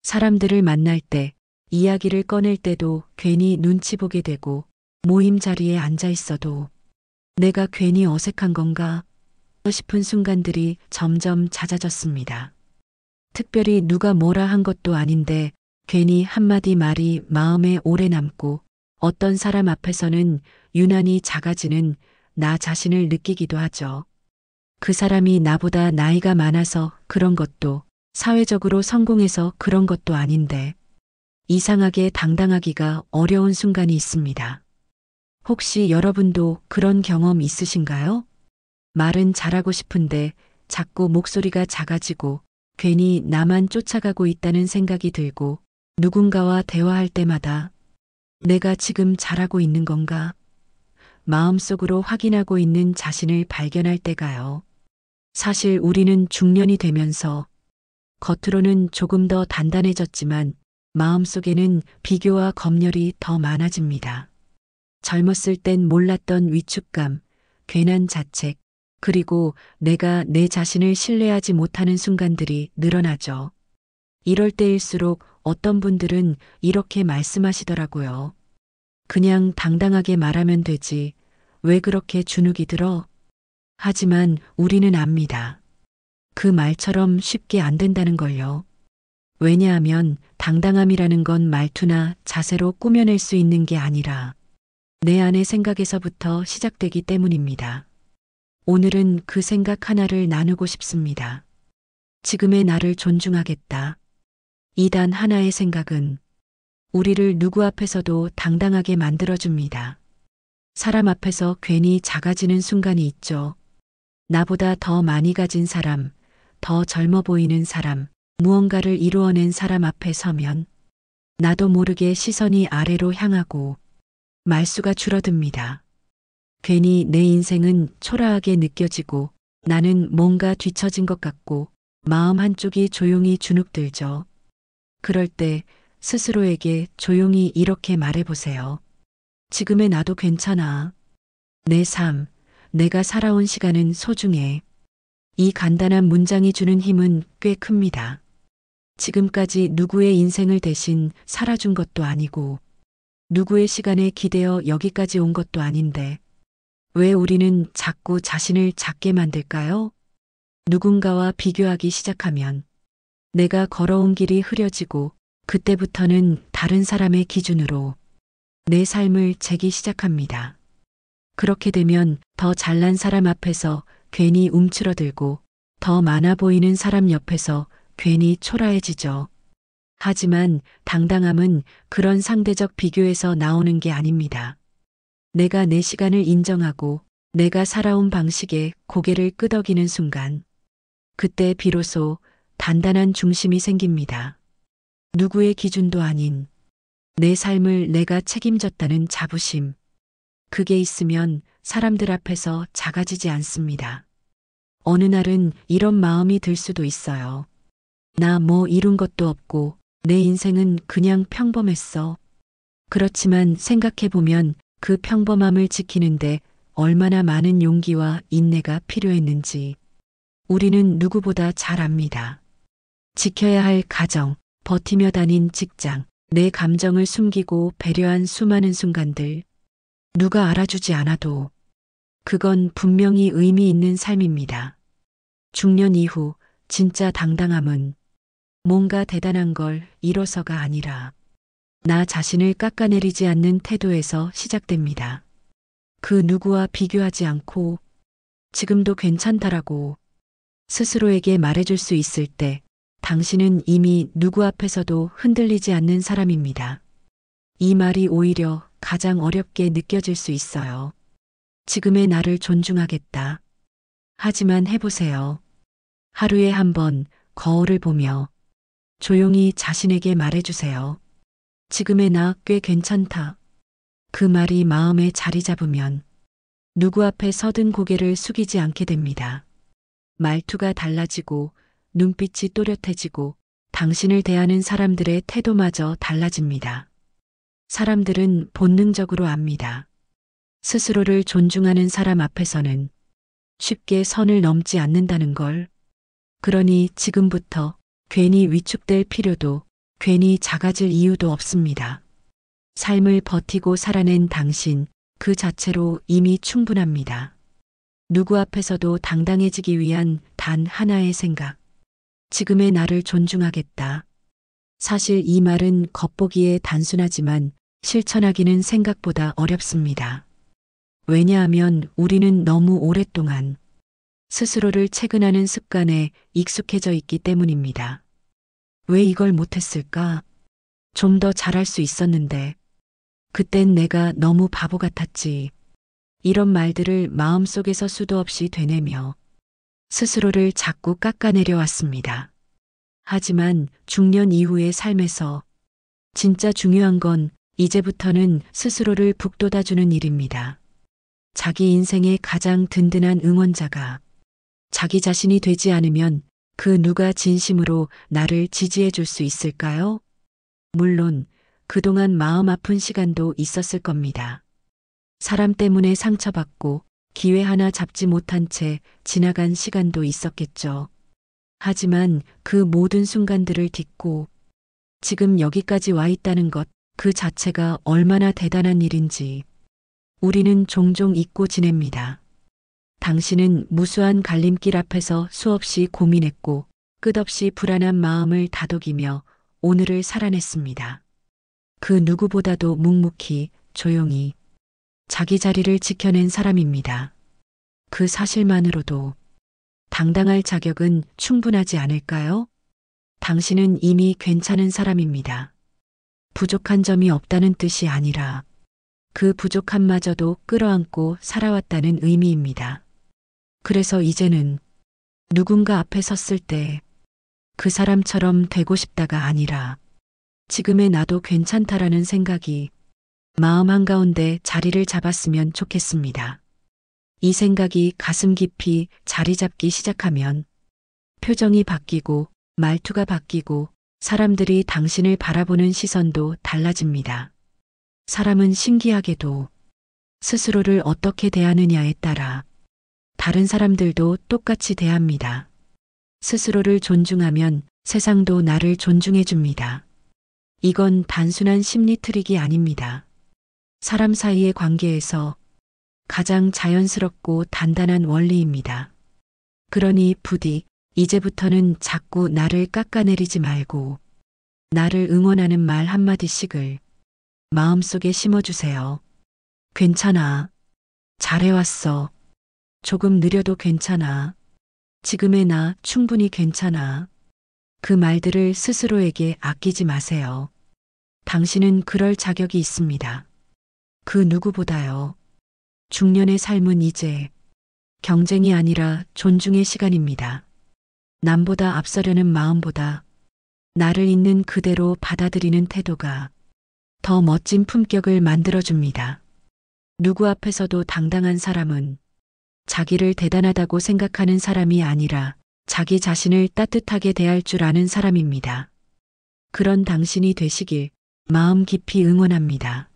사람들을 만날 때, 이야기를 꺼낼 때도 괜히 눈치 보게 되고, 모임 자리에 앉아 있어도 내가 괜히 어색한 건가 싶은 순간들이 점점 잦아졌습니다. 특별히 누가 뭐라 한 것도 아닌데 괜히 한마디 말이 마음에 오래 남고 어떤 사람 앞에서는 유난히 작아지는 나 자신을 느끼기도 하죠. 그 사람이 나보다 나이가 많아서 그런 것도 사회적으로 성공해서 그런 것도 아닌데 이상하게 당당하기가 어려운 순간이 있습니다. 혹시 여러분도 그런 경험 있으신가요? 말은 잘하고 싶은데 자꾸 목소리가 작아지고 괜히 나만 쫓아가고 있다는 생각이 들고 누군가와 대화할 때마다 내가 지금 잘하고 있는 건가? 마음속으로 확인하고 있는 자신을 발견할 때가요. 사실 우리는 중년이 되면서 겉으로는 조금 더 단단해졌지만 마음속에는 비교와 검열이 더 많아집니다. 젊었을 땐 몰랐던 위축감, 괜한 자책, 그리고 내가 내 자신을 신뢰하지 못하는 순간들이 늘어나죠. 이럴 때일수록 어떤 분들은 이렇게 말씀하시더라고요. 그냥 당당하게 말하면 되지. 왜 그렇게 주눅이 들어? 하지만 우리는 압니다. 그 말처럼 쉽게 안 된다는 걸요. 왜냐하면 당당함이라는 건 말투나 자세로 꾸며낼 수 있는 게 아니라 내 안의 생각에서부터 시작되기 때문입니다. 오늘은 그 생각 하나를 나누고 싶습니다. 지금의 나를 존중하겠다. 이 단 하나의 생각은 우리를 누구 앞에서도 당당하게 만들어줍니다. 사람 앞에서 괜히 작아지는 순간이 있죠. 나보다 더 많이 가진 사람, 더 젊어 보이는 사람, 무언가를 이루어낸 사람 앞에 서면 나도 모르게 시선이 아래로 향하고 말수가 줄어듭니다. 괜히 내 인생은 초라하게 느껴지고 나는 뭔가 뒤처진 것 같고 마음 한쪽이 조용히 주눅들죠. 그럴 때 스스로에게 조용히 이렇게 말해보세요. 지금의 나도 괜찮아. 내 삶, 내가 살아온 시간은 소중해. 이 간단한 문장이 주는 힘은 꽤 큽니다. 지금까지 누구의 인생을 대신 살아준 것도 아니고 누구의 시간에 기대어 여기까지 온 것도 아닌데 왜 우리는 자꾸 자신을 작게 만들까요? 누군가와 비교하기 시작하면 내가 걸어온 길이 흐려지고 그때부터는 다른 사람의 기준으로 내 삶을 재기 시작합니다. 그렇게 되면 더 잘난 사람 앞에서 괜히 움츠러들고 더 많아 보이는 사람 옆에서 괜히 초라해지죠. 하지만 당당함은 그런 상대적 비교에서 나오는 게 아닙니다. 내가 내 시간을 인정하고 내가 살아온 방식에 고개를 끄덕이는 순간, 그때 비로소 단단한 중심이 생깁니다. 누구의 기준도 아닌 내 삶을 내가 책임졌다는 자부심. 그게 있으면 사람들 앞에서 작아지지 않습니다. 어느 날은 이런 마음이 들 수도 있어요. 나 뭐 이룬 것도 없고 내 인생은 그냥 평범했어. 그렇지만 생각해보면 그 평범함을 지키는데 얼마나 많은 용기와 인내가 필요했는지 우리는 누구보다 잘 압니다. 지켜야 할 가정, 버티며 다닌 직장, 내 감정을 숨기고 배려한 수많은 순간들. 누가 알아주지 않아도 그건 분명히 의미 있는 삶입니다. 중년 이후 진짜 당당함은 뭔가 대단한 걸 이뤄서가 아니라 나 자신을 깎아내리지 않는 태도에서 시작됩니다. 그 누구와 비교하지 않고 지금도 괜찮다라고 스스로에게 말해줄 수 있을 때 당신은 이미 누구 앞에서도 흔들리지 않는 사람입니다. 이 말이 오히려 가장 어렵게 느껴질 수 있어요. 지금의 나를 존중하겠다. 하지만 해보세요. 하루에 한 번 거울을 보며 조용히 자신에게 말해주세요. 지금의 나 꽤 괜찮다. 그 말이 마음에 자리 잡으면 누구 앞에 서든 고개를 숙이지 않게 됩니다. 말투가 달라지고 눈빛이 또렷해지고 당신을 대하는 사람들의 태도마저 달라집니다. 사람들은 본능적으로 압니다. 스스로를 존중하는 사람 앞에서는 쉽게 선을 넘지 않는다는 걸. 그러니 지금부터 괜히 위축될 필요도 괜히 작아질 이유도 없습니다. 삶을 버티고 살아낸 당신 그 자체로 이미 충분합니다. 누구 앞에서도 당당해지기 위한 단 하나의 생각. 지금의 나를 존중하겠다. 사실 이 말은 겉보기에 단순하지만 실천하기는 생각보다 어렵습니다. 왜냐하면 우리는 너무 오랫동안 스스로를 채근하는 습관에 익숙해져 있기 때문입니다. 왜 이걸 못했을까? 좀 더 잘할 수 있었는데. 그땐 내가 너무 바보 같았지. 이런 말들을 마음속에서 수도 없이 되뇌며 스스로를 자꾸 깎아내려 왔습니다. 하지만 중년 이후의 삶에서 진짜 중요한 건 이제부터는 스스로를 북돋아주는 일입니다. 자기 인생의 가장 든든한 응원자가 자기 자신이 되지 않으면 그 누가 진심으로 나를 지지해 줄 수 있을까요? 물론 그동안 마음 아픈 시간도 있었을 겁니다. 사람 때문에 상처받고 기회 하나 잡지 못한 채 지나간 시간도 있었겠죠. 하지만 그 모든 순간들을 딛고 지금 여기까지 와 있다는 것 그 자체가 얼마나 대단한 일인지 우리는 종종 잊고 지냅니다. 당신은 무수한 갈림길 앞에서 수없이 고민했고 끝없이 불안한 마음을 다독이며 오늘을 살아냈습니다. 그 누구보다도 묵묵히 조용히 자기 자리를 지켜낸 사람입니다. 그 사실만으로도 당당할 자격은 충분하지 않을까요? 당신은 이미 괜찮은 사람입니다. 부족한 점이 없다는 뜻이 아니라 그 부족함마저도 끌어안고 살아왔다는 의미입니다. 그래서 이제는 누군가 앞에 섰을 때 그 사람처럼 되고 싶다가 아니라 지금의 나도 괜찮다라는 생각이 마음 한가운데 자리를 잡았으면 좋겠습니다. 이 생각이 가슴 깊이 자리 잡기 시작하면 표정이 바뀌고 말투가 바뀌고 사람들이 당신을 바라보는 시선도 달라집니다. 사람은 신기하게도 스스로를 어떻게 대하느냐에 따라 다른 사람들도 똑같이 대합니다. 스스로를 존중하면 세상도 나를 존중해 줍니다. 이건 단순한 심리 트릭이 아닙니다. 사람 사이의 관계에서 가장 자연스럽고 단단한 원리입니다. 그러니 부디 이제부터는 자꾸 나를 깎아내리지 말고 나를 응원하는 말 한마디씩을 마음속에 심어주세요. 괜찮아. 잘해왔어. 조금 느려도 괜찮아. 지금의 나 충분히 괜찮아. 그 말들을 스스로에게 아끼지 마세요. 당신은 그럴 자격이 있습니다. 그 누구보다요. 중년의 삶은 이제 경쟁이 아니라 존중의 시간입니다. 남보다 앞서려는 마음보다 나를 있는 그대로 받아들이는 태도가 더 멋진 품격을 만들어줍니다. 누구 앞에서도 당당한 사람은 자기를 대단하다고 생각하는 사람이 아니라 자기 자신을 따뜻하게 대할 줄 아는 사람입니다. 그런 당신이 되시길 마음 깊이 응원합니다.